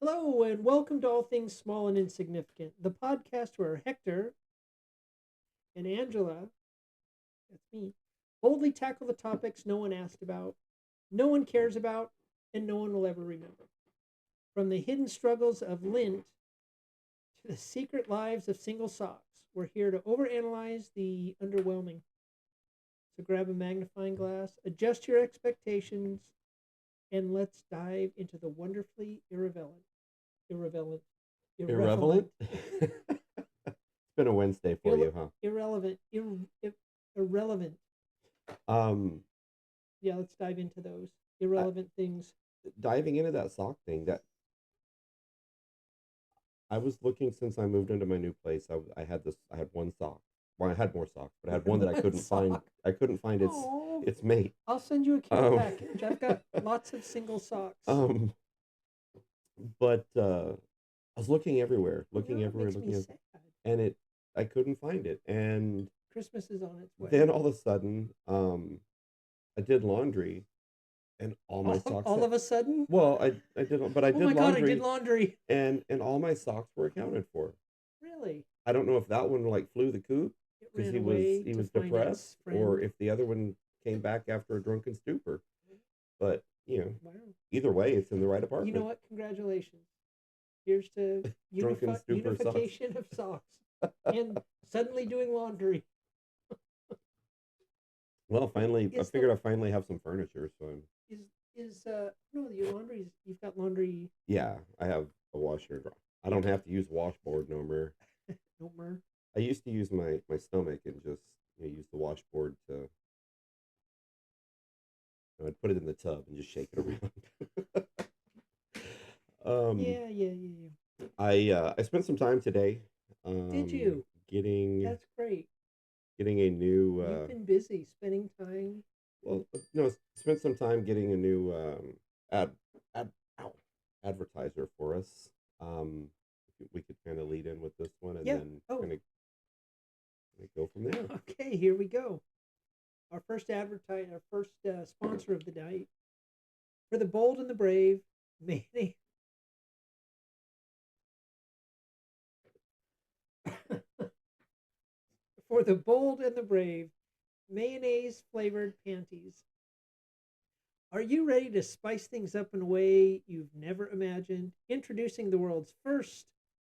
Hello, and welcome to All Things Small and Insignificant, the podcast where Hector and Angela, that's me, boldly tackle the topics no one asked about, no one cares about, and no one will ever remember. From the hidden struggles of lint to the secret lives of single socks, we're here to overanalyze the underwhelming. So grab a magnifying glass, adjust your expectations, and let's dive into the wonderfully irrelevant, Irrelevant? irrelevant, It's been a Wednesday for you, huh? irrelevant, irrelevant. Um, Yeah, let's dive into those I, irrelevant things. Diving into that sock thing, that I was looking since I moved into my new place. I had one sock. Well, I had more socks, but I had one that I One couldn't find. sock. I couldn't find Oh, its mate. I'll send you a care Um, package. I've got lots of single socks. um, but I was Oh, you know what makes me sad? and I couldn't find it. And Christmas is on its way. then all of a sudden, I did laundry, and all my socks All had, of a sudden, well, I did, but I oh did my god, I did laundry, laundry. and all my socks were accounted for. Really? I don't know if that one like flew the coop It because ran away he to was find depressed, its or friend. if the other one came back after a drunken stupor. But Wow. either way, it's in the right You know apartment. what? Congratulations. Here's to Drunken stupor socks. unification of socks and suddenly doing laundry. Well, finally, I Is the figured I finally have some furniture, so is no, your laundry's, you've got laundry yeah, I have a washer and dryer. I yeah, don't have to use washboard no more. no more. I used to use my stomach and just use the washboard to. I'd put it in the tub and just shake it around. um, Yeah. I spent some time today, Did um, you? getting That's great. a new You've been busy spending time. well, no, spent some time getting a new ad ad ow, advertiser for us. Um, we could kind of lead in with this one and Yeah. then Oh, kind of go from there. okay. Here we go. Our first sponsor of the night for the bold and the brave. Mayonnaise. For the bold and the brave, mayonnaise flavored panties. Are you ready to spice things up in a way you've never imagined? Introducing the world's first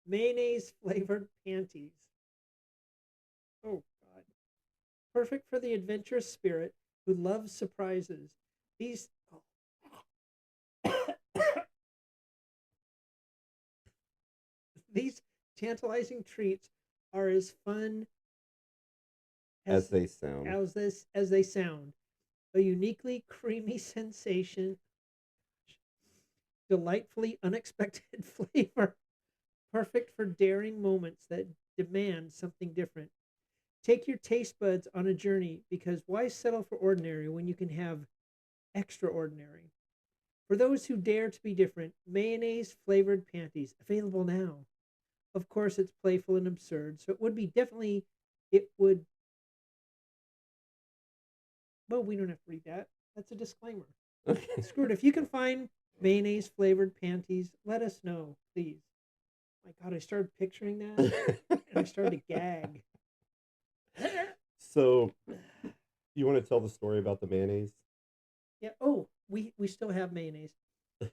mayonnaise flavored panties. Oh, God. Perfect for the adventurous spirit who loves surprises. These these tantalizing treats are as fun As as they sound. as they sound. A uniquely creamy sensation, delightfully unexpected flavor, perfect for daring moments that demand something different. Take your taste buds on a journey because why settle for ordinary when you can have extraordinary? For those who dare to be different, mayonnaise flavored panties available now. Of course, it's playful and absurd, so it would be definitely, it would, well, we don't have to read that. That's a disclaimer. Okay. Screw it. If you can find mayonnaise flavored panties, let us know, please. My God, I started picturing that and I started to gag. So you want to tell the story about the mayonnaise? Yeah. Oh, we still have mayonnaise.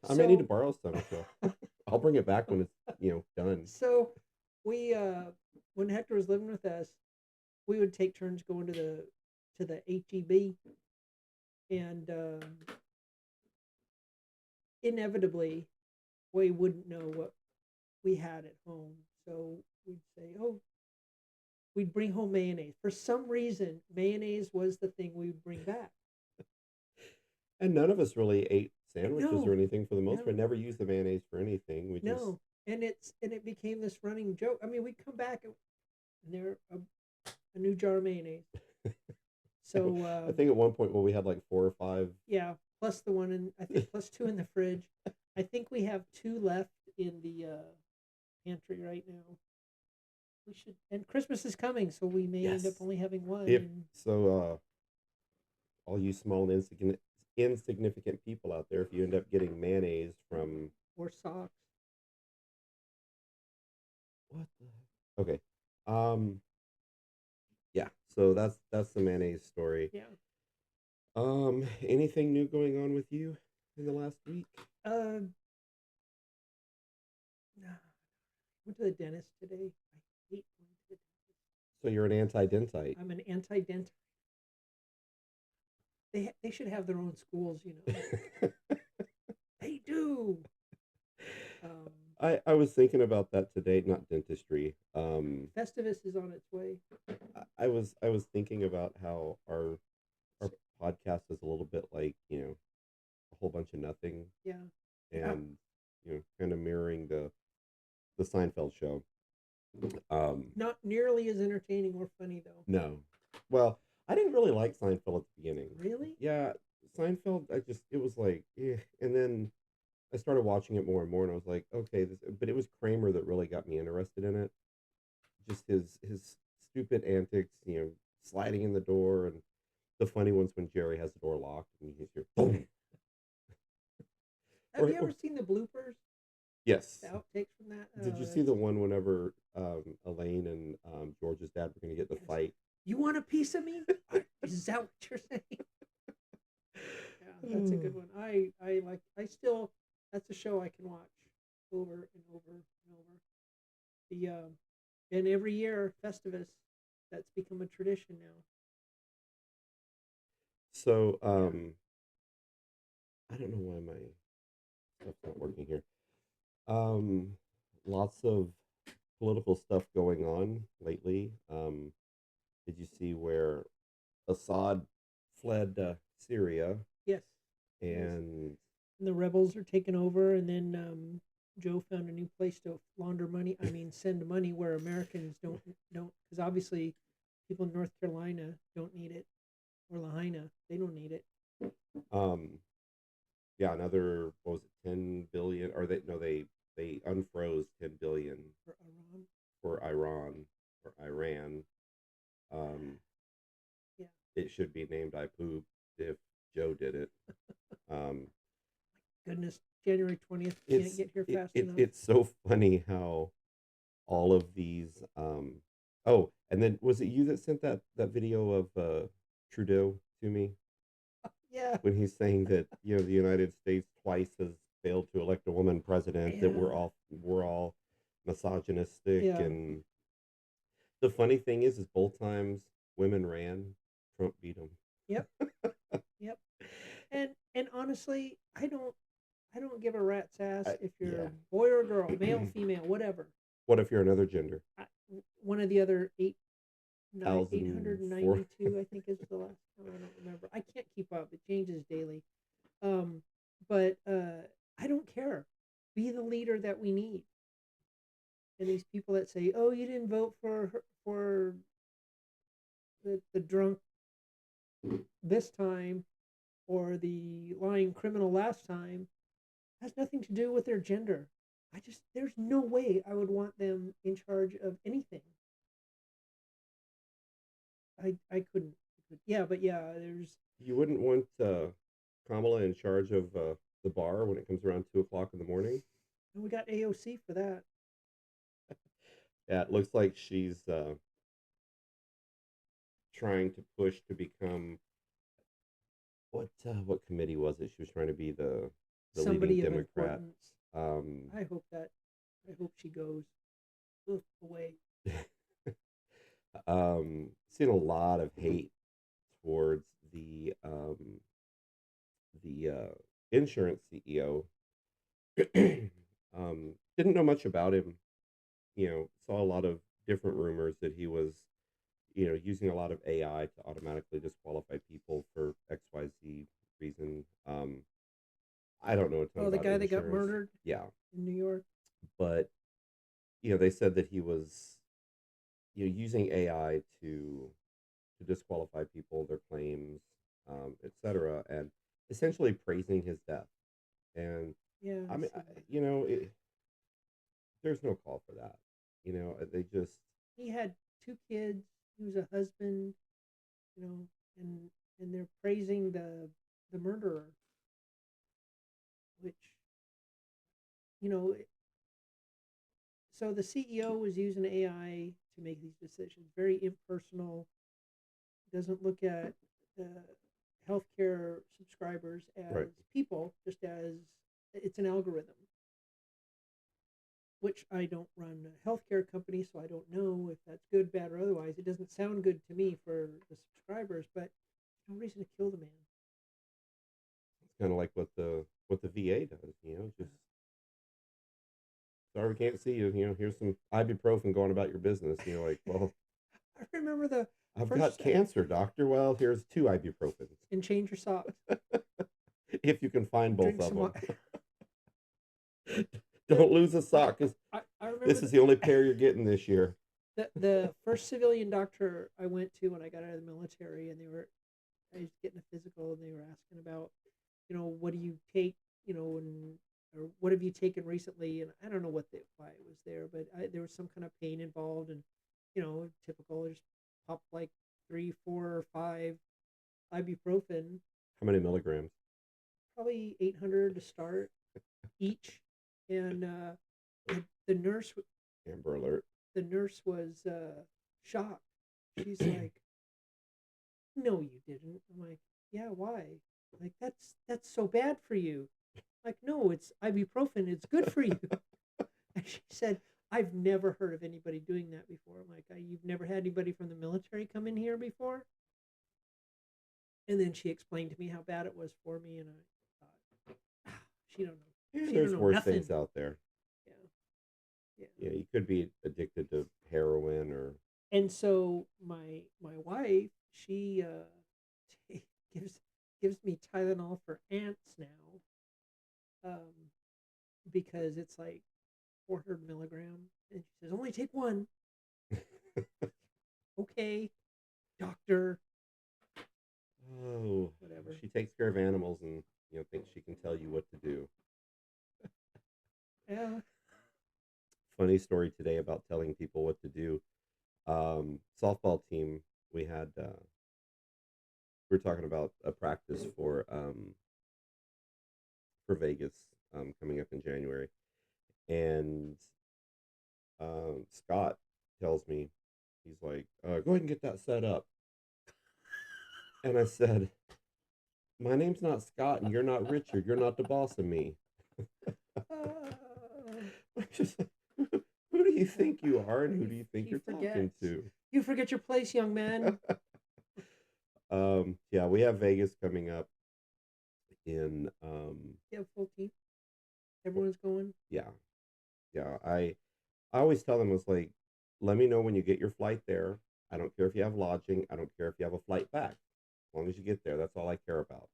I may need to So borrow some, so I'll bring it back when it's done. so we when Hector was living with us, we would take turns going to the HEB, and inevitably we wouldn't know what we had at home. So we'd say, "Oh, we'd bring home mayonnaise." For some reason, mayonnaise was the thing we would bring back. And none of us really ate sandwiches or No, anything for the most no, part. Never used the mayonnaise for anything. We just no. And it became this running joke. I mean, we'd come back and there a new jar of mayonnaise. So I think at one point, well, we had like four or five. yeah, plus the one in, I think, plus two in the fridge. I think we have two left in the pantry right now. We should, and Christmas is coming, so we may end up Yes. only having one. If And so, all you small and insignificant people out there, if you end up getting mayonnaise from or socks. what the heck? Okay. Um, yeah. So that's the mayonnaise story. Yeah. Anything new going on with you in the last week? Uh, nah, went to the dentist today. I hate going to the dentist. So you're an anti-dentite. I'm an anti-dentist. They should have their own schools, you know. They do. Um, I was thinking about that today, not dentistry. Festivus is on its way. I was thinking about how our podcast is a little bit like, a whole bunch of nothing, Yeah. Yeah. and kind of mirroring the Seinfeld show. Not nearly as entertaining or funny though. No, well, I didn't really like Seinfeld at the beginning. Really? Yeah, Seinfeld, it was like, and then I started watching it more and more, and I was like, okay, but it was Kramer that really got me interested in it. Just his stupid antics, sliding in the door, and the funny ones when Jerry has the door locked and you hear boom. Have Or, you ever seen the bloopers? yes. The outtakes from that? Did you see That's the one whenever Elaine and George's dad were going to get the yes. fight? You want a piece of me? Is that what you're saying? Yeah, that's a good one. I like. I still. That's a show I can watch over and over and over. The and every year Festivus, that's become a tradition now. So Yeah. I don't know why my stuff's not working here. Um, Lots of political stuff going on lately. Did you see where Assad fled Syria Yes. Yes. and And the rebels are taking over, and then Joe found a new place to launder money. I mean, send money where Americans don't because obviously people in North Carolina don't need it, or Lahaina they don't need it. um yeah, another, what was it, 10 billion, or they unfroze 10 billion For Iran. for Iran. Um Yeah. it should be named I pooped if Joe did it. Um Goodness, January 20th can't it's get here it, fast it enough. it's so funny how all of these oh, and then was it you that sent that video of Trudeau to me Yeah. when he's saying that the United States twice has failed to elect a woman president, that Yeah. we're all misogynistic, Yeah. and the funny thing is both times women ran, Trump beat them. Yep. Yep. And honestly, I don't give a rat's ass if you're Yeah. a boy or girl, male, female, whatever. What if you're another gender? I, one of the other 1004. 892, I think is the last one. I don't remember. I can't keep up. It changes daily. Um, but I don't care. Be the leader that we need. And these people that say, "Oh, you didn't vote for the drunk this time or the lying criminal last time," has nothing to do with their gender. There's no way I would want them in charge of anything. I couldn't. Yeah, but yeah, You wouldn't want Kamala in charge of the bar when it comes around 2 o'clock in the morning. and we got AOC for that. Yeah, it looks like she's trying to push to become, what committee was it? She was trying to be the leading Somebody of Democrat. importance. Um, I hope that. I hope she goes away. Seen a lot of hate towards the insurance CEO. Didn't know much about him. Saw a lot of different rumors that he was, using a lot of AI to automatically disqualify people for XYZ reason. I don't know a ton Oh, the about guy that got insurance. murdered Yeah, in New York. but they said that he was, using AI to disqualify people, their claims, etc., and essentially praising his death. And Yeah, I I mean, see that. there's no call for that. They just, He had two kids. He was a husband. You know, and they're praising the murderer, which you know So the CEO was using AI to make these decisions. Very impersonal. Doesn't look at uh, healthcare subscribers as Right. people, just as it's an algorithm. Which I don't run a healthcare company, so I don't know if that's good, bad, or otherwise. It doesn't sound good to me for the subscribers, but there's no reason to kill the man. It's kind of like what the VA does. Just sorry we can't see you. Here's some ibuprofen going about your business. And you're like, well, I remember the I've got first cancer, doctor. Well, here's 2 ibuprofens. and change your socks, If you can find both drink of some. them. The, Don't lose a sock, 'cause I remember this is the only pair you're getting this year. the first civilian doctor I went to when I got out of the military, and I was getting a physical, and they were asking about, what do you take, and or what have you taken recently, and I don't know why it was there, but there was some kind of pain involved, and typical, just pop like 3, 4, or 5 ibuprofen, How many milligrams? probably 800 to start each, and the nurse Amber alert. the nurse was shocked. She's like, "No, you didn't." I'm like, "Yeah, why?" Like, that's so bad for you. Like, no, it's ibuprofen. It's good for you. And she said, "I've never heard of anybody doing that before." I'm like, "You've never had anybody from the military come in here before?" And then she explained to me how bad it was for me, and I thought, she don't know. Yeah, She don't there's know worse nothing. things out there. Yeah, yeah. Yeah, you could be addicted to heroin or And so my wife, she gives gives me Tylenol for ants now, um, because it's like 400 milligrams, and she says only take one. Okay, doctor, oh, whatever. she takes care of animals and thinks she can tell you what to do. Yeah. Funny story today about telling people what to do. Softball team, we had we were talking about a practice for Vegas coming up in January, and Scott tells me, he's like, "Go ahead and get that set up." And I said, "My name's not Scott, and you're not Richard. You're not the boss of me." I'm just like, who do you think you are, and who do you think you're talking to? You forget your place, young man. Yeah, we have Vegas coming up in Yeah, full team. Everyone's going. yeah, yeah. I always tell them, it's like, let me know when you get your flight there. I don't care if you have lodging. I don't care if you have a flight back. As long as you get there, that's all I care about.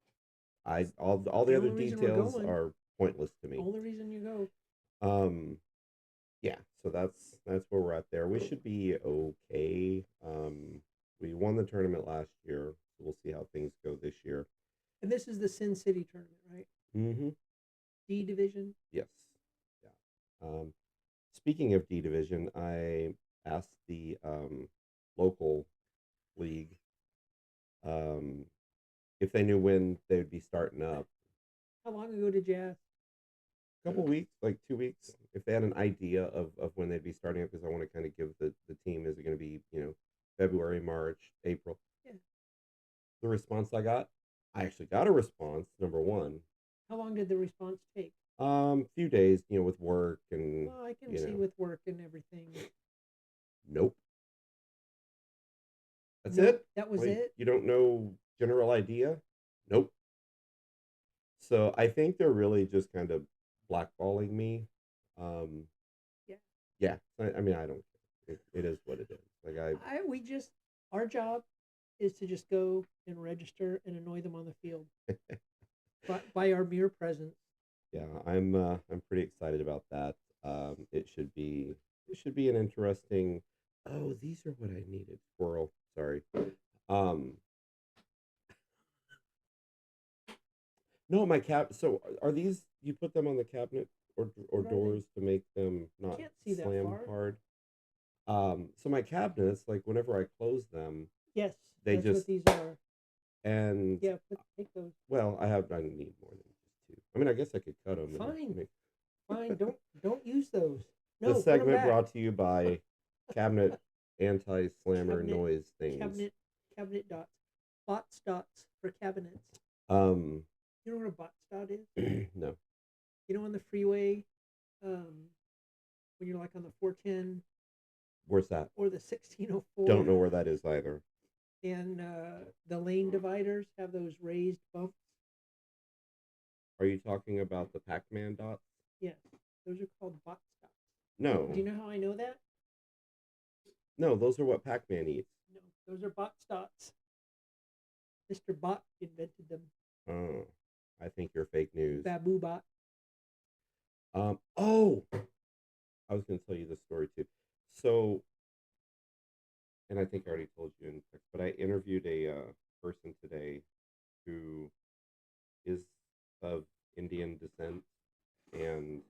All the The other only reason we're details going. are pointless to me. Only reason you go. Yeah, so that's where we're at there. We should be okay. We won the tournament last year, so we'll see how things go this year. And this is the Sin City tournament, right? Mm-hmm. D division. Yes. Yeah. Speaking of D division, I asked the local league um, if they knew when they would be starting up. How long ago did you ask? A couple weeks, like 2 weeks, if they had an idea of when they'd be starting up, because I want to kind of give the team, is it going to be, February, March, April? Yeah. The response I got, I actually got a response, number one. How long did the response take? Few days, with work and, Well, I can see with work and everything. Nope. That's Nope, it? that was Like, it? you don't know general idea? Nope. So I think they're really just kind of blackballing me. Um, Yeah. yeah. I mean, I don't care. It is what it is. Like Our job is to just go and register and annoy them on the field by our mere presence. Yeah, I'm pretty excited about that. It should be an interesting. Oh, these are what I needed. Squirrel. Sorry. Um, no, my cap. So are these? You put them on the cabinet or What are they? doors to make them not Can't see that slam far. hard. So my cabinets, like whenever I close them, Yes, they that's just what these are. and Yeah, take those. well, I need more than just two. I mean, I guess I could cut them. Fine. Fine. Don't use those. No, This put them segment back. brought to you by Cabinet Anti-Slammer Cabinet, Noise Things. cabinet dots, bots dots for cabinets. Um, You know what a bot dot is? no. You know, on the freeway, um, when you're like on the 410 Where's that? or the 1604, Don't know where that is either. and the lane dividers have those raised bumps. Are you talking about the Pac-Man dots? Yes, those are called bot dots. No. Do you know how I know that? No, those are what Pac-Man eats. No, those are bot dots. Mr. Bot invented them. Oh, I think you're fake news. Babu Bot. Oh, I was going to tell you this story too. So, and I think I already told you in text, but I interviewed a person today who is of Indian descent and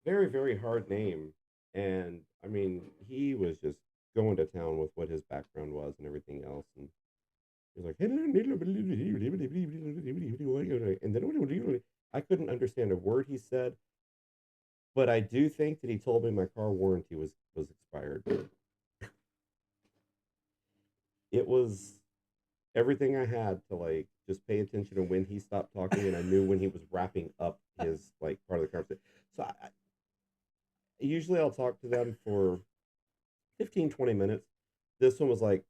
very, very hard name. And I mean, he was just going to town with what his background was and everything else. And he was like, and then I couldn't understand a word he said, but I do think that he told me my car warranty was expired. It was everything I had to like just pay attention to when he stopped talking, and I knew when he was wrapping up his like part of the conversation. So usually I'll talk to them for 15, 20 minutes. This one was like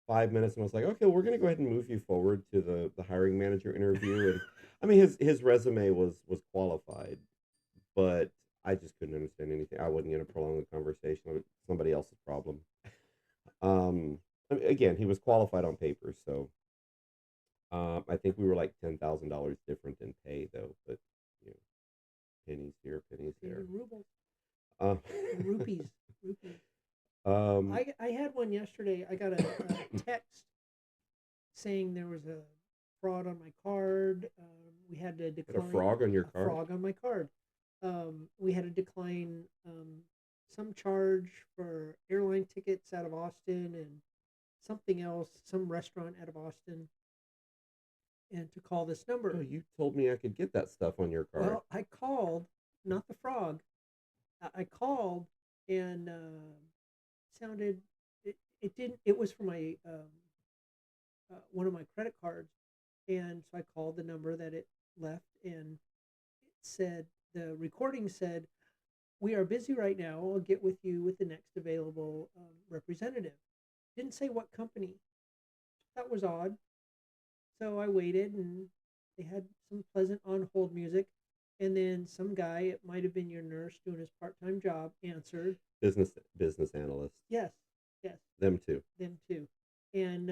5 minutes, and I was like, okay, we're gonna go ahead and move you forward to the hiring manager interview. And I mean, his resume was qualified, but I just couldn't understand anything. I wasn't gonna prolong the conversation. It was somebody else's problem. I mean, again, he was qualified on paper, so I think we were like $10,000 different in pay though, but you know, pennies here, pennies there. Rubles. Um, Rupees. Rupees. um, I had one yesterday. I got a text saying there was a fraud on my card. We had to had decline a frog on your a card. frog on my card. We had to decline some charge for airline tickets out of Austin and something else, some restaurant out of Austin, and to call this number. Oh, you told me I could get that stuff on your card. Well, I called, not the frog. I called and sounded it didn't. It was for my one of my credit cards, and so I called the number that it left, and it said the recording said, "We are busy right now. I'll get with you with the next available representative." Didn't say what company. That was odd. So I waited, and they had some pleasant on hold music. And then some guy, it might have been your nurse doing his part time job, answered. Business analyst. Yes, yes, Them too. them too. And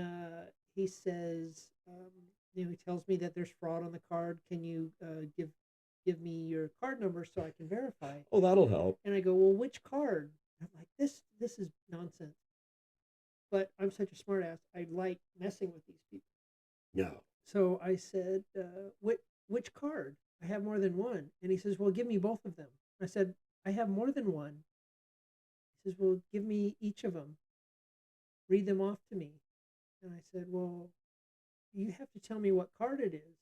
he says, he tells me that there's fraud on the card. Can you give me your card number so I can verify? Oh, that'll help. And I go, well, which card? I'm like, this is nonsense. But I'm such a smartass. I like messing with these people. No. So I said, which card? I have more than one. And he says, well, give me both of them. I said, I have more than one. He says, well, give me each of them. Read them off to me. And I said, well, you have to tell me what card it is.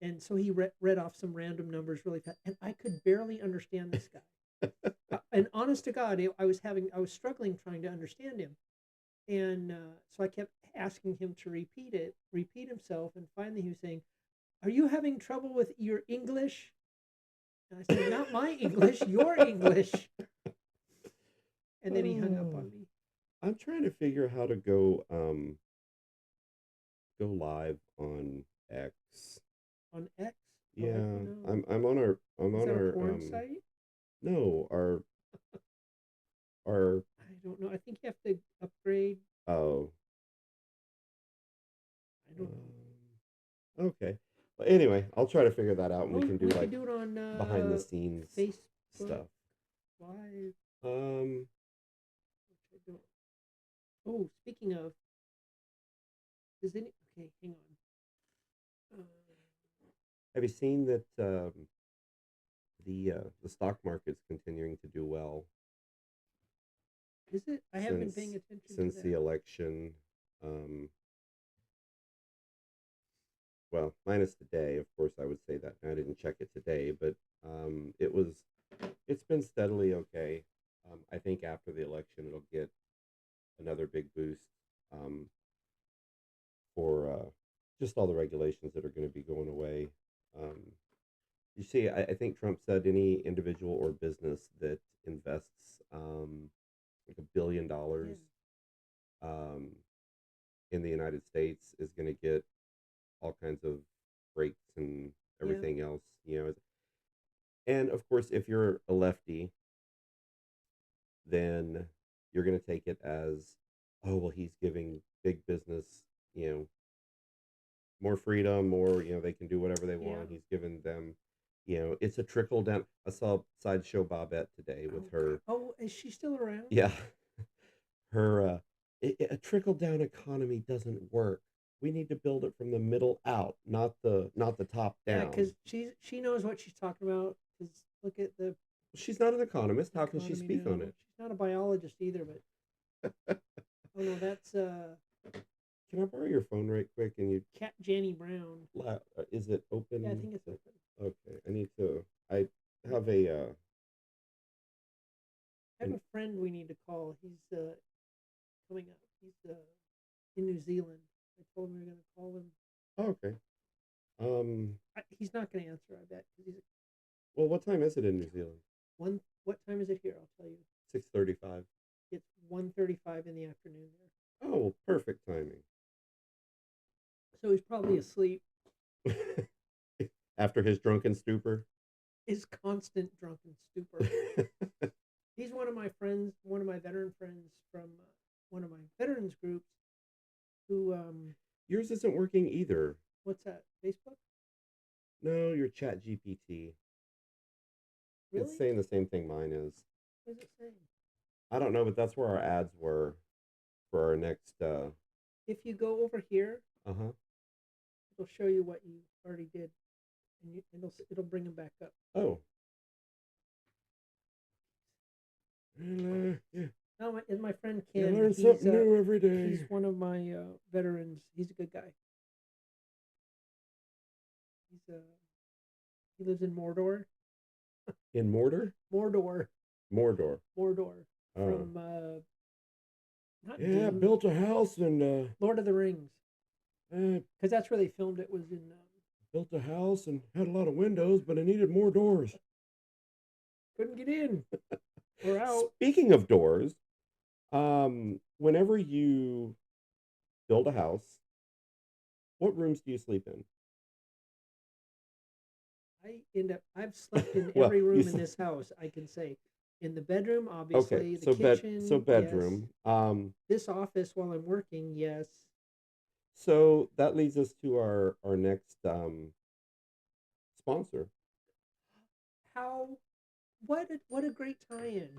And so he read off some random numbers really fast. And I could barely understand this guy. And honest to God, I was struggling trying to understand him. And so I kept asking him to repeat himself. And finally he was saying, are you having trouble with your English? And I said, not my English, your English. And then he hung up on me. I'm trying to figure how to go live on X. On X? Yeah, no. I'm on our Is that a porn site? No, our I don't know. I think you have to upgrade. Oh. I don't know. Okay. Well, anyway, I'll try to figure that out, and we can do like do it on behind the scenes Facebook stuff. Live. Which I don't. Oh, speaking of, okay, hang on. Have you seen that the stock market's continuing to do well? Is it? I haven't been paying attention since to the election. Well, minus today, of course. I would say that I didn't check it today, but it's been steadily okay. I think after the election, it'll get another big boost um, for just all the regulations that are going to be going away. Um, you see, I think Trump said any individual or business that invests like $1 billion Yeah. um, in the United States is going to get all kinds of breaks and Yeah. everything else, And of course, if you're a lefty, then you're going to take it as, oh, well, he's giving big business, you know, more freedom, more, they can do whatever they Yeah. want. He's given them, it's a trickle down. I saw Sideshow Bobette today with her. Oh, is she still around? Yeah, her a trickle down economy doesn't work. We need to build it from the middle out, not the top Yeah, down. because she knows what she's talking about. Because look at the She's not an economist. How can she economy speak on now. it? She's not a biologist either, but oh no, that's Can I borrow your phone right quick? And you, Cat Janny Brown. is it Yeah, I open? think it's open. Okay, I need to. I have a. I have An, a friend we need to call. He's coming up. He's in New Zealand. I told him we are going to call him. oh, okay. Um. He's not going to answer, I bet, because he's Well, what time is it in New Zealand? one. What time is it here? I'll tell you. 6:35. It's 1:35 in the afternoon there. Oh, perfect timing. So he's probably asleep. After his drunken stupor. His constant drunken stupor. He's one of my friends, one of my veteran friends from one of my veterans groups. Who Yours isn't working either. what's that? Facebook? No, your Chat GPT. Really? It's saying the same thing mine is. What is it saying? I don't know, but that's where our ads were for our next. If you go over here, Uh-huh. it'll show you what you already did, and it'll bring them back up. Oh. Yeah. No, and my friend You Ken, learn something new every day. he's one of my veterans. He's a good guy. He's he lives in Mordor. In Mordor? Mordor. Mordor. Mordor. Oh. From not Yeah, Dune, built a house and Lord of the Rings. uh, Because that's where they filmed it. Was in built a house and had a lot of windows, but I needed more doors. couldn't get in or out. Speaking of doors, whenever you build a house, what rooms do you sleep in? I've slept in Well, every you room in sleep. this house. I can say, in the bedroom, Okay, obviously, the so kitchen, yes. bedroom. This office while I'm working, yes. So that leads us to our next sponsor. How? What a great tie-in.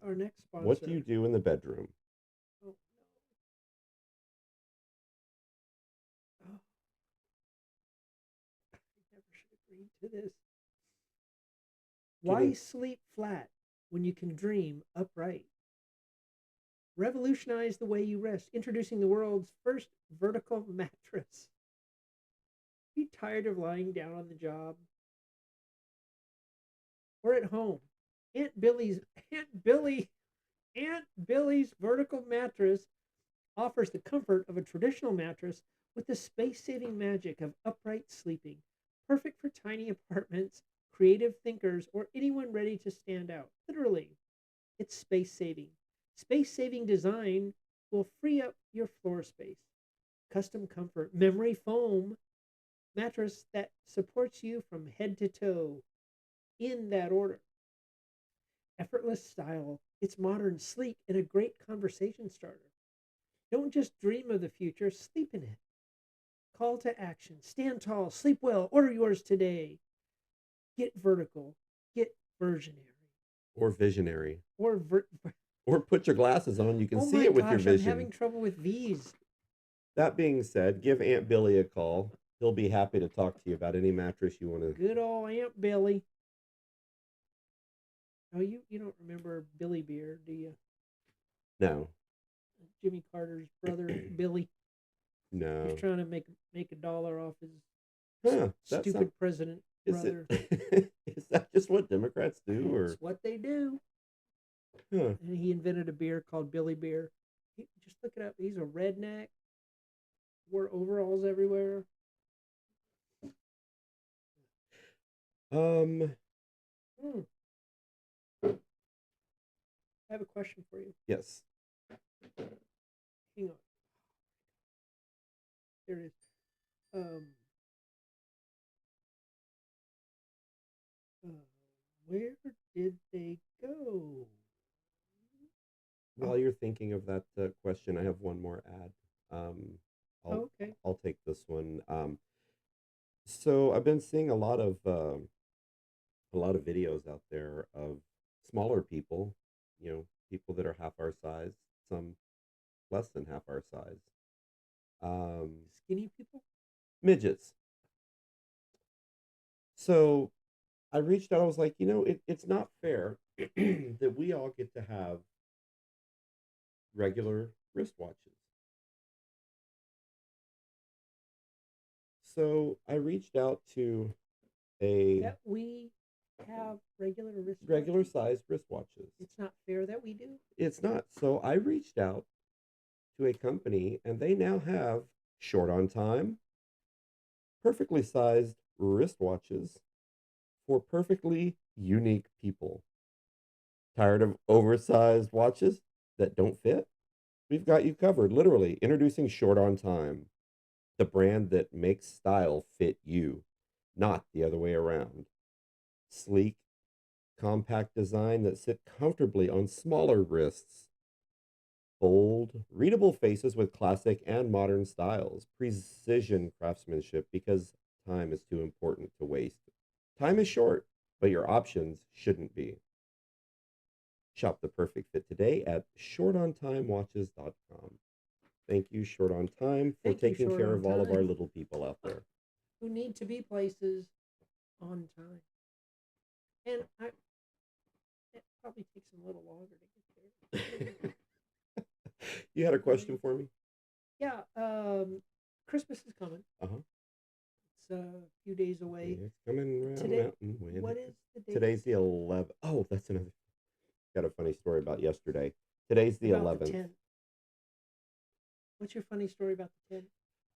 Our next sponsor. What do you do in the bedroom? Oh, no. Oh, I never should agree to this. Why sleep flat when you can dream upright? Revolutionize the way you rest. Introducing the world's first vertical mattress. Are you tired of lying down on the job or at home? Aunt Billy's Aunt Billy Aunt Billy's vertical mattress offers the comfort of a traditional mattress with the space-saving magic of upright sleeping. Perfect for tiny apartments, creative thinkers, or anyone ready to stand out. Literally, it's space-saving. Space-saving design will free up your floor space. Custom comfort, memory foam mattress that supports you from head to toe in that order. Effortless style. It's modern, sleek, and a great conversation starter. Don't just dream of the future, sleep in it. Call to action. Stand tall, sleep well, order yours today. Get vertical, get versionary. Or visionary. Or Or put your glasses on, you can oh see my it with your gosh, I'm vision. having trouble with these. That being said, give Aunt Billy a call. He'll be happy to talk to you about any mattress you want to. Good old Aunt Billy. Oh, you don't remember Billy Beer, do you? No. Jimmy Carter's brother, Billy. No. He's trying to make $1 off his Huh, stupid president, Is it? brother. Is that just what Democrats do, It's or? what they do. Huh. And he invented a beer called Billy Beer. Just look it up. He's a redneck. Wore overalls everywhere. Um. Hmm. I have a question for you. Yes. Hang on. There it is. Um, uh, where did they go? While you're thinking of that question, I have one more ad. Um, I'll Oh, okay. I'll take this one. So I've been seeing a lot of videos out there of smaller people, people that are half our size, some less than half our size, Skinny people? midgets. So I reached out. I was like, it's not fair that we all get to have regular wristwatches. So I reached out to a That we have regular regular wristwatches? sized wristwatches. It's not fair that we do? It's not. So I reached out to a company and they now have short on time, perfectly sized wristwatches for perfectly unique people. Tired of oversized watches that don't fit? We've got you covered. Literally, introducing Short on Time, the brand that makes style fit you, not the other way around. Sleek, compact design that sit comfortably on smaller wrists. Bold, readable faces with classic and modern styles. Precision craftsmanship because time is too important to waste. Time is short, but your options shouldn't be. Shop the perfect fit today at shortontimewatches.com. Thank you, Short on Time, for Thank you, taking Short care on of all of our Time, little people out there. who need to be places on time. And it probably takes them a little longer to get there. You had a question for me? Yeah, Christmas is coming. Uh huh. It's a few days away. It's coming round the Today, mountain. what is the date? Today's the 11th. Oh, that's another. Got a funny story about yesterday. Today's the About the 11th. 10th. What's your funny story about the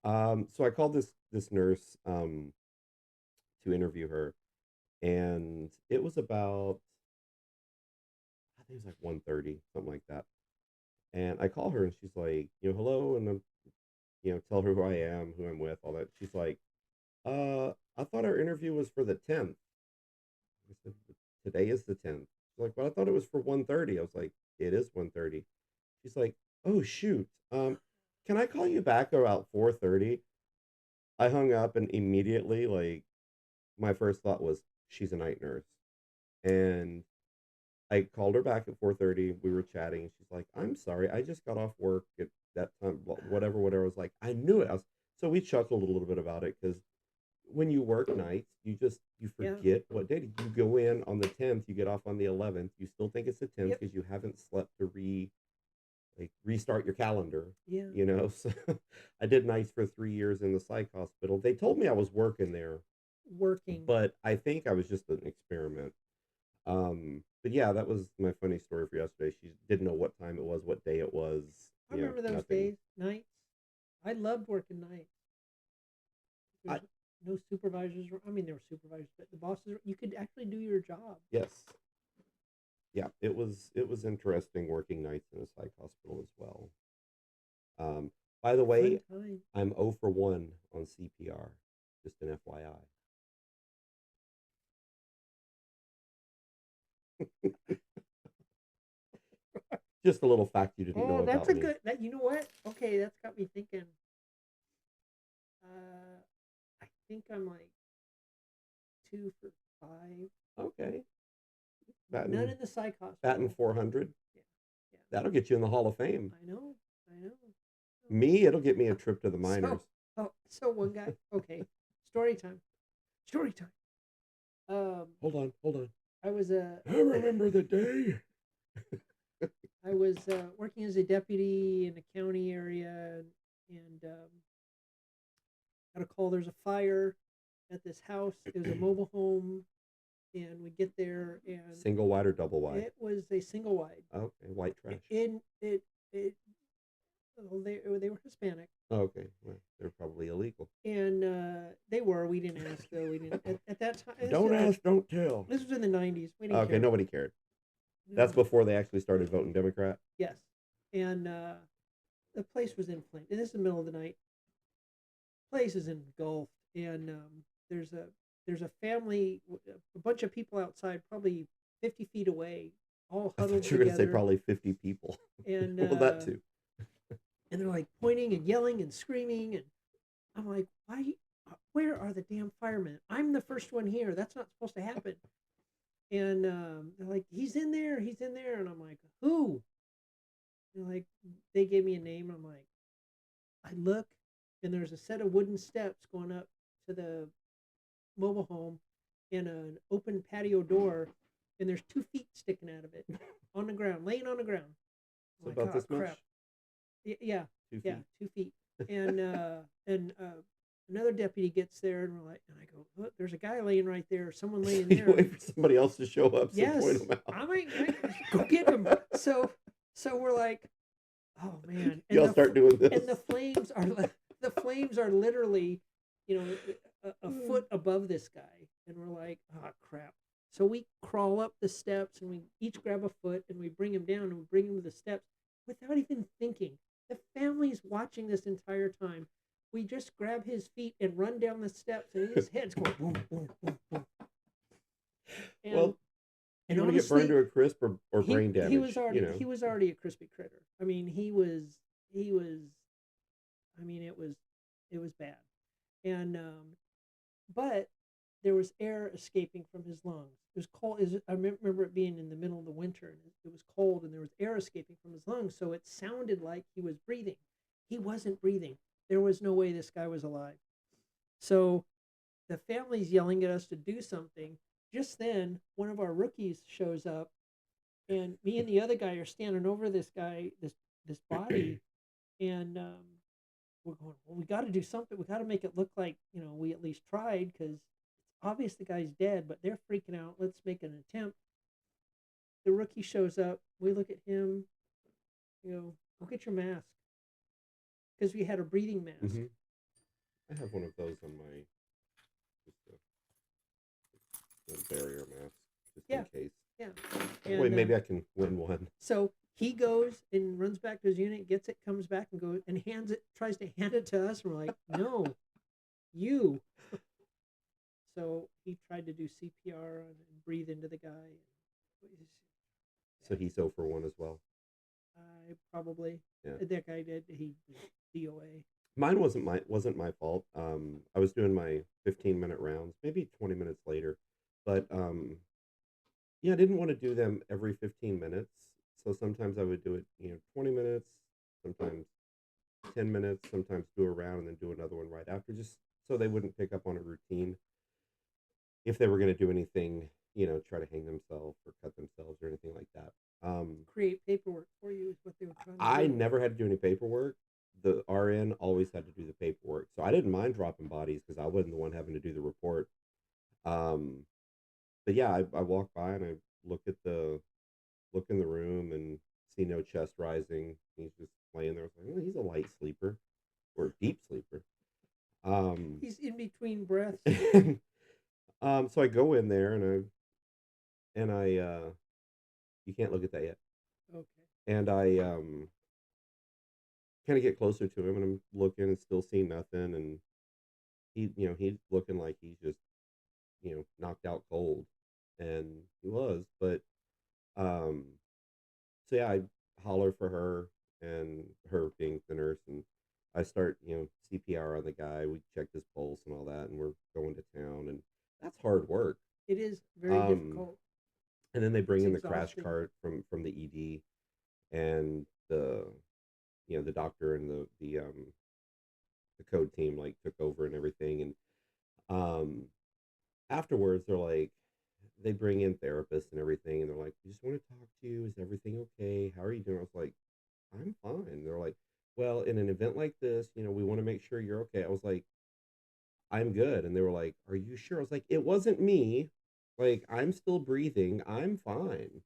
10th? So I called this nurse to interview her, and it was about, I think it was like 1:30, something like that. And I call her and she's like, hello, and I'm, tell her who I am, who I'm with, all that. She's like, I thought our interview was for the 10th. I said, today is the 10th. She's like, but I thought it was for 1:30. I was like, it is 1:30. She's like, oh shoot. Can I call you back about 4:30? I hung up and immediately, like, my first thought was she's a night nurse. And I called her back at 4:30. We were chatting and she's like, I'm sorry, I just got off work at that time, whatever. I was like, I knew it. So we chuckled a little bit about it because when you work nights, you Yeah. forget what day you go in on the 10th, you get off on the 11th. You still think it's the 10th Yep. because you haven't slept to restart your calendar. Yeah. So I did nights for 3 years in the psych hospital. They told me I was working there, Working. but I think I was just an experiment. But yeah, that was my funny story for yesterday. She didn't know what time it was, what day it was. I remember those Nothing. days, nights. I loved working nights. I, There's no supervisors. I mean, there were supervisors, but the bosses. You could actually do your job. yes. Yeah, it was interesting working nights in a psych hospital as well. By the way, Fun time. I'm 0 for 1 on CPR. Just an FYI. Just a little fact you didn't know Oh, that's about a me. good. That you know what? Okay, that's got me thinking. I think I'm like 2 for 5. Okay. None Batting in the psych batting hospital. 400. Yeah, yeah. That'll get you in the Hall of Fame. I know. I know. Me, it'll get me a trip to the minors. So one guy. Okay, story time. Story time. Hold on. I was I remember the day. I was working as a deputy in a county area, and got a call. There's a fire at this house. It was a mobile home, and we get there, and Single wide or double wide? it was a single wide. Okay, white trash. It well, they were Hispanic, Oh, okay, well, they're probably illegal. and they were. We didn't ask though. We didn't at that time. Don't ask, don't tell. This was in the '90s. We didn't Okay, care. nobody cared. That's No. before they actually started voting Democrat. Yes, and the place was in flames. And this is the middle of the night. Place is engulfed, and there's a family, a bunch of people outside, probably 50 feet away, all I huddled thought you were going to say together, probably 50 people. and Well, that too. and they're like pointing and yelling and screaming, and I'm like, why? Where are the damn firemen? I'm the first one here. That's not supposed to happen. And they're like, he's in there, and I'm like, who? And like, they gave me a name. And I'm like, I look, and there's a set of wooden steps going up to the mobile home, and an open patio door, and there's 2 feet sticking out of it on the ground, laying on the ground. So I'm like, about oh this crap. much? Yeah, 2 yeah, feet. 2 feet. And another deputy gets there, and we're like, and I go, look, there's a guy laying right there, someone laying You there. wait for somebody else to show up, so Yes, point them out. I might go get him. So we're like, oh man, and Y'all start doing this. and the flames are literally, a foot above this guy, and we're like, oh crap. So we crawl up the steps, and we each grab a foot, and we bring him down, and we bring him to the steps without even thinking. The family's watching this entire time. We just grab his feet and run down the steps, and his head's going boom, boom, boom, boom. And, Well, you want to get burned to a crisp or brain damage. He was already a crispy critter. I mean, he was. I mean, it was bad, and but there was air escaping from his lungs. It was cold. I remember it being in the middle of the winter, and it was cold, and there was air escaping from his lungs, so it sounded like he was breathing. He wasn't breathing. There was no way this guy was alive. So the family's yelling at us to do something. Just then, one of our rookies shows up, and me and the other guy are standing over this guy, this body, and we're going, well, we got to do something. We got to make it look like we at least tried, because it's obvious the guy's dead, but they're freaking out. Let's make an attempt. The rookie shows up. We look at him. Go get your mask, because we had a breathing mask. Mm-hmm. I have one of those on my just a barrier mask, just in case. Yeah. And, wait, maybe I can win one. So he goes and runs back to his unit, gets it, comes back and goes and tries to hand it to us. And we're like, no, you. So he tried to do CPR and breathe into the guy. So he's 0 for 1 as well. Probably. Yeah. That guy did. He DOA. Mine wasn't my fault. I was doing my 15-minute rounds, maybe 20 minutes later, but yeah, I didn't want to do them every 15 minutes. So sometimes I would do it, 20 minutes, sometimes 10 minutes, sometimes do a round and then do another one right after, just so they wouldn't pick up on a routine. If they were going to do anything, try to hang themselves or cut themselves or anything like that. Create paperwork for you is what they were trying to do. I never had to do any paperwork. The RN always had to do the paperwork. So I didn't mind dropping bodies because I wasn't the one having to do the report. But yeah, I walk by and I look in the room and see no chest rising. He's just laying there. I was like, well, he's a light sleeper or a deep sleeper. He's in between breaths. So I go in there and I you can't look at that yet. Okay. And I kind of get closer to him and I'm looking and still seeing nothing, and he's looking like he's just knocked out cold, and he was. But so yeah, I holler for her, and her being the nurse, and I start CPR on the guy. We check his pulse and all that, and we're going to town, and that's hard work. It is very difficult. And then they bring in the crash exhausting. cart from the ED, and the doctor and the code team like took over and everything. And afterwards they bring in therapists and everything, and they're like, we just want to talk to you. Is everything okay? How are you doing? I was like, I'm fine. They're like, well, in an event like this, we want to make sure you're okay. I was like, I'm good. And they were like, are you sure? I was like, it wasn't me. Like, I'm still breathing. I'm fine.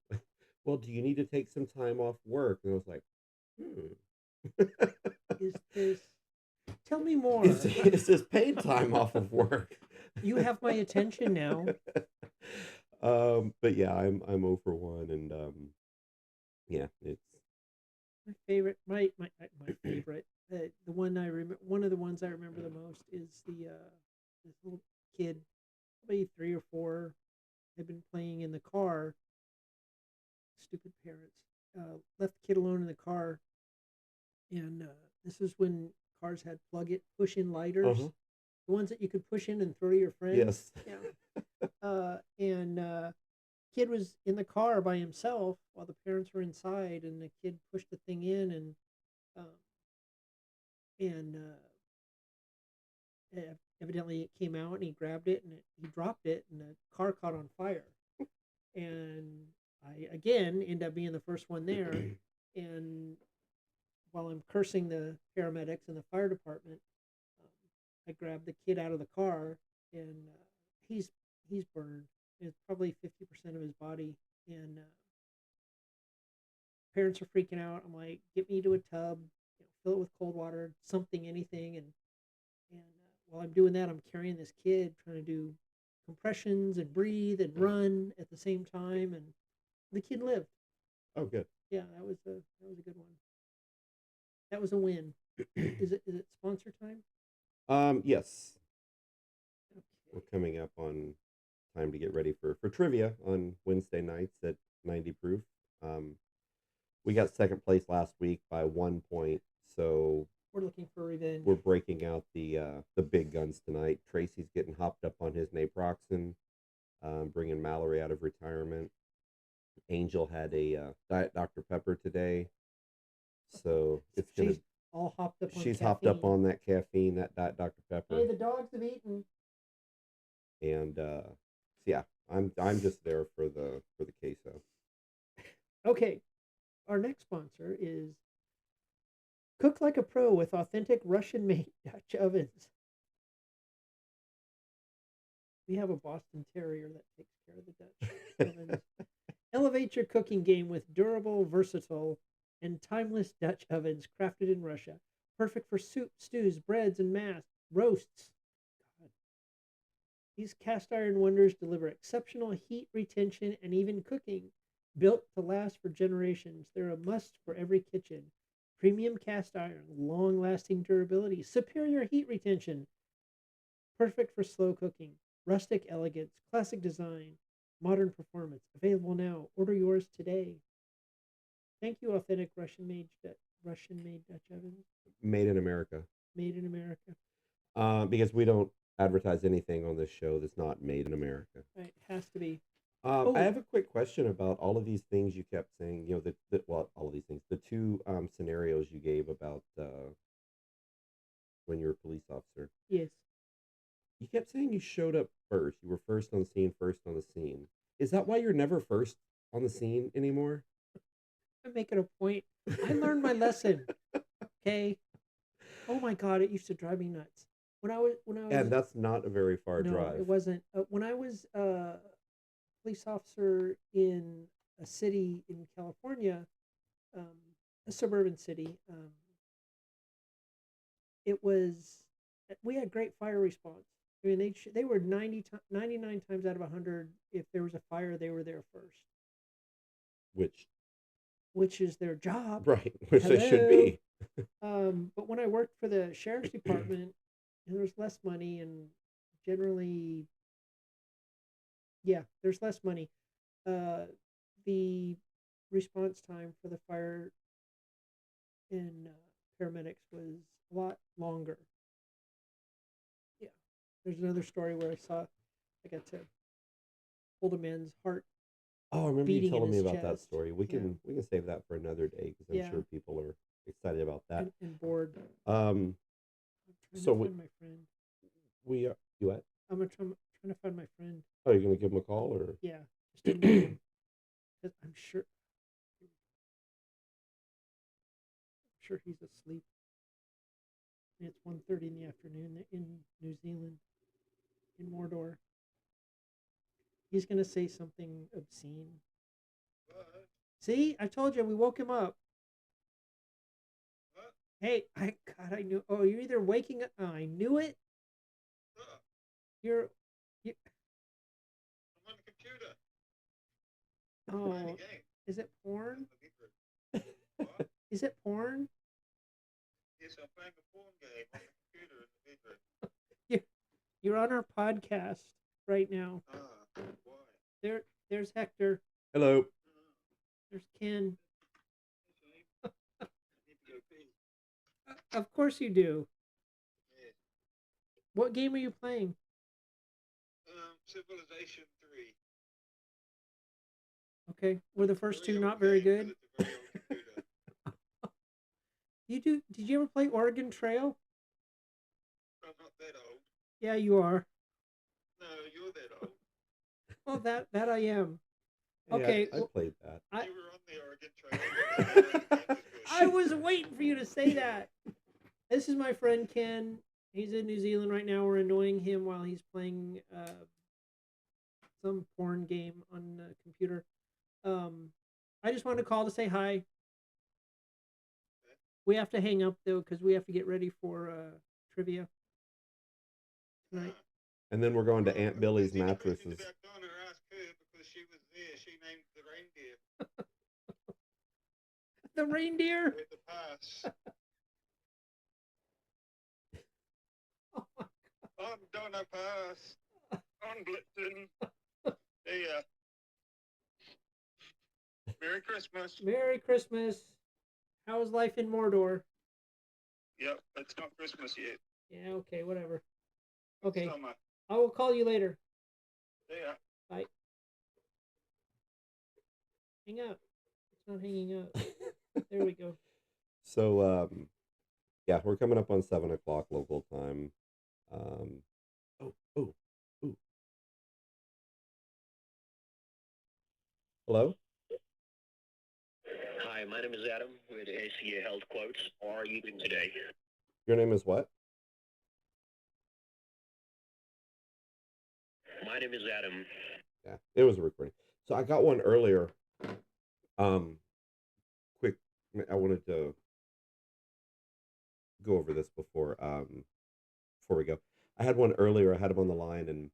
Well, do you need to take some time off work? And I was like, hmm. Is this? Tell me Is, more. is this paid time off of work? You have my attention now. But yeah, I'm 0 for 1, and yeah, it's My favorite, my favorite, the one I remember, one of the ones I remember the most is this little kid, probably 3 or 4, had been playing in the car. Stupid parents left the kid alone in the car, and this is when cars had push-in lighters, uh-huh. the ones that you could push in and throw to your friends. Yes. Yeah. And kid was in the car by himself while the parents were inside, and the kid pushed the thing in, um, and evidently it came out, and he grabbed it, and he dropped it, and the car caught on fire. And I again end up being the first one there, and while I'm cursing the paramedics and the fire department, um, I grabbed the kid out of the car, and he's he's burned. It's probably 50% of his body, and parents are freaking out. I'm like, get me to a tub, fill it with cold water, something, anything, and while I'm doing that, I'm carrying this kid, trying to do compressions and breathe and run at the same time, and the kid lived. Oh, good. Yeah, that was a good one. That was a win. Is it sponsor time? Yes, we're Okay. coming up on time to get ready for trivia on Wednesday nights at 90 proof. Um, we got second place last week by 1 point, so We're looking for revenge. we're breaking out the big guns tonight. Tracy's getting hopped up on his naproxen, bringing Mallory out of retirement. Angel had a Diet Dr Pepper today, so it's gonna. She's all hopped up on She's hopped up caffeine. on that caffeine, that Diet Dr Hey, Pepper, the dogs have eaten. and so yeah, I'm just there for the queso. Okay, our next sponsor is Cook Like a Pro with authentic Russian-made Dutch ovens. We have a Boston Terrier that takes care of the Dutch ovens. Elevate your cooking game with durable, versatile, and timeless Dutch ovens crafted in Russia. Perfect for soup, stews, breads, and roasts. God. These cast iron wonders deliver exceptional heat retention and even cooking. Built to last for generations, they're a must for every kitchen. Premium cast iron, long lasting durability, superior heat retention, perfect for slow cooking, rustic elegance, classic design, modern performance. Available now. Order yours today. Thank you, authentic Russian made Dutch ovens, Made in America, made in America. because we don't advertise anything on this show that's not made in America. Right, has to be. I Oh, have a quick question about all of these things you kept saying. You know, well, all of these things. The two scenarios you gave about when you were a police officer. yes. You kept saying you showed up first. You were first on the scene, first on the scene. Is that why you're never first on the scene anymore? I'm making a point. I learned my lesson. Okay. Oh my God, it used to drive me nuts. When I was And that's not a very far no, it drive. wasn't. When I was a police officer in a city in California, um, a suburban city, it was we had great fire response. I mean, they were 99 times out of 100. If there was a fire, they were there first, Which, which is their job. right, which they should Hello. be. But when I worked for the sheriff's department, and there's less money, and generally, yeah, there's less money. Uh, the response time for the fire and paramedics was a lot longer. Yeah, there's another story where I got to hold a man's heart Oh, I remember you beating in telling me his about that chest. story. We Yeah, can save that for another day because I'm yeah, sure people are excited about that. and bored. Um, I'm trying to so find my friend. we are you what? I'm trying to find my friend. Oh, you're gonna give them a call or? Yeah, just to know him. 'Cause I'm sure he's asleep. And it's 1:30 in the afternoon in New Zealand. in Mordor. He's gonna say something obscene. What? See, I told you we woke him up. What? Hey, I knew. Oh, you're either waking up. Oh, I knew it. What? You're. You, I'm on the computer. Playing a oh, game. is it That's porn? the difference. What? Is it porn? Yes, I'm playing a phone game on the computer in the bedroom. You, you're on our podcast right now. Why? There's Hector. Hello. There's Ken. Shame. I need to go pee. Of course you do. Yeah. What game are you playing? Civilization 3. Okay, were the first Very two old not very game, but good? it's a very old computer. You do? Did you ever play Oregon Trail? I'm not that old. Yeah, you are. No, you're that old. Well, that I am. Hey, Okay, I played that. I You were on the Oregon Trail. You didn't know the game was good. I was waiting for you to say that. This is my friend Ken. He's in New Zealand right now. We're annoying him while he's playing some porn game on the computer. I just wanted to call to say hi. We have to hang up though because we have to get ready for trivia tonight. And then we're going to Well, Aunt if Billy's there's any questions mattresses. about Donna, ask her because she was there. She named the reindeer The reindeer. with the pass. Oh my On Donna Pass. On Blitzen. Yeah. Merry Christmas. Merry Christmas. How's life in Mordor? Yep, it's not Christmas yet. Yeah, okay, whatever. It's Okay, summer. I will call you later. Yeah. Bye. Hang up. It's not hanging up. There we go. So, yeah, we're coming up on 7 o'clock local time. Um, oh, oh, ooh. Hello? Hi, my name is Adam with ACA Health Quotes. How are you doing today? Your name is what? My name is Adam. Yeah, it was a recording. So I got one earlier. Quick, I wanted to go over this before we go. I had one earlier. I had him on the line, and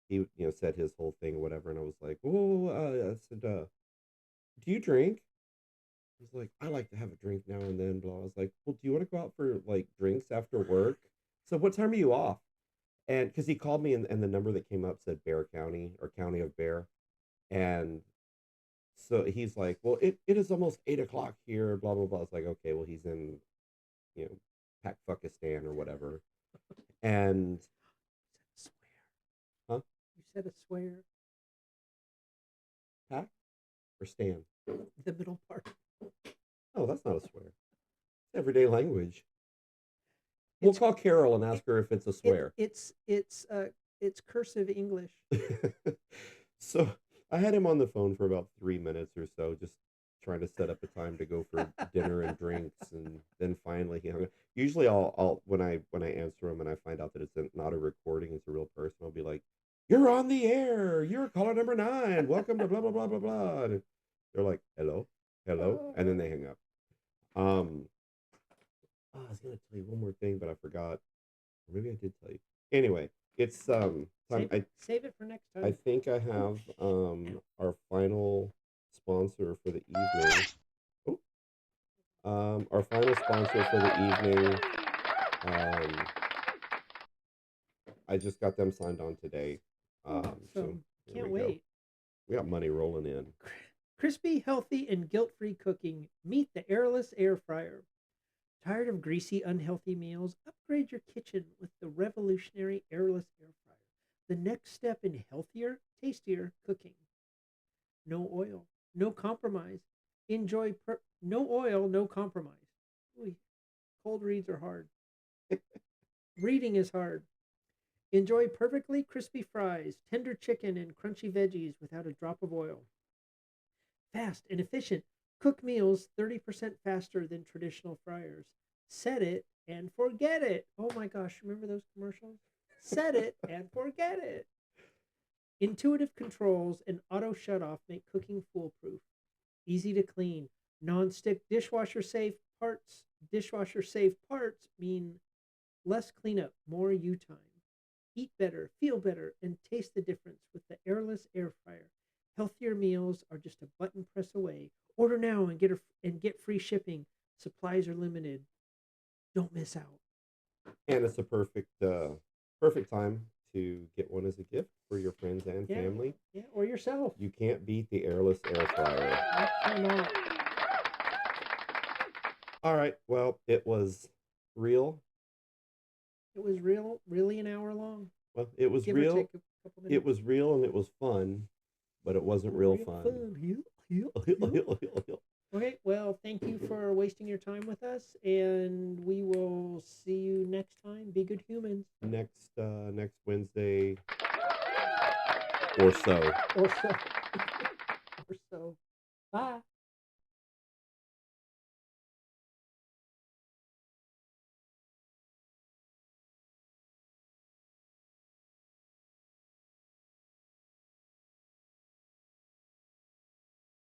he, said his whole thing or whatever, and I was like, whoa, I said, do you drink? He's like, I like to have a drink now and then, blah. I was like, well, do you want to go out for like drinks after work? So what time are you off? And because he called me and the number that came up said Bear County or County of Bear. And so he's like, well, it is almost 8 o'clock here, blah, blah, blah. It's like, okay, well, he's in, you know, Pakistan or whatever. And, Swear. huh? You said a swear. Pak or Stan? The middle part. Oh, that's not a swear. It's everyday language. We'll call Carol and ask her if it's a swear. It's cursive English. So I had him on the phone for about 3 minutes or so, just trying to set up a time to go for dinner and drinks, and then finally he hung up. Usually I'll when I answer him and I find out that it's not a recording, it's a real person, I'll be like, "You're on the air. You're caller number 9. Welcome to blah blah blah blah blah." And they're like, "Hello, hello," and then they hang up. I was gonna tell you one more thing, but I forgot. Or maybe I did tell you. Anyway, it's time. Save it for next time. I think I have our final sponsor for the evening. Oh, our final sponsor for the evening. I just got them signed on today. So Can't wait. We got money rolling in. Crispy, healthy, and guilt-free cooking. Meet the airless air fryer. Tired of greasy, unhealthy meals? Upgrade your kitchen with the revolutionary airless air fryer. The next step in healthier, tastier cooking. No oil, no compromise. No oil, no compromise. Ooh, cold reads are hard. Reading is hard. Enjoy perfectly crispy fries, tender chicken, and crunchy veggies without a drop of oil. Fast and efficient. Cook meals 30% faster than traditional fryers. Set it and forget it. Oh my gosh, remember those commercials? Set it and forget it. Intuitive controls and auto shutoff make cooking foolproof. Easy to clean. Non-stick dishwasher safe parts. Dishwasher safe parts mean less cleanup, more you time. Eat better, feel better, and taste the difference with the airless air fryer. Healthier meals are just a button press away. Order now and get free shipping. Supplies are limited. Don't miss out. And it's a perfect time to get one as a gift for your friends and Yeah, family. yeah, or yourself. You can't beat the airless air fryer. You cannot. All right. Well, it was real. It was really an hour long. Well, it was Give or real. take a couple minutes. It was real and it was fun, but it wasn't real fun. Okay, well, thank you for wasting your time with us, and we will see you next time. Be good humans. Next Wednesday or so. Or so.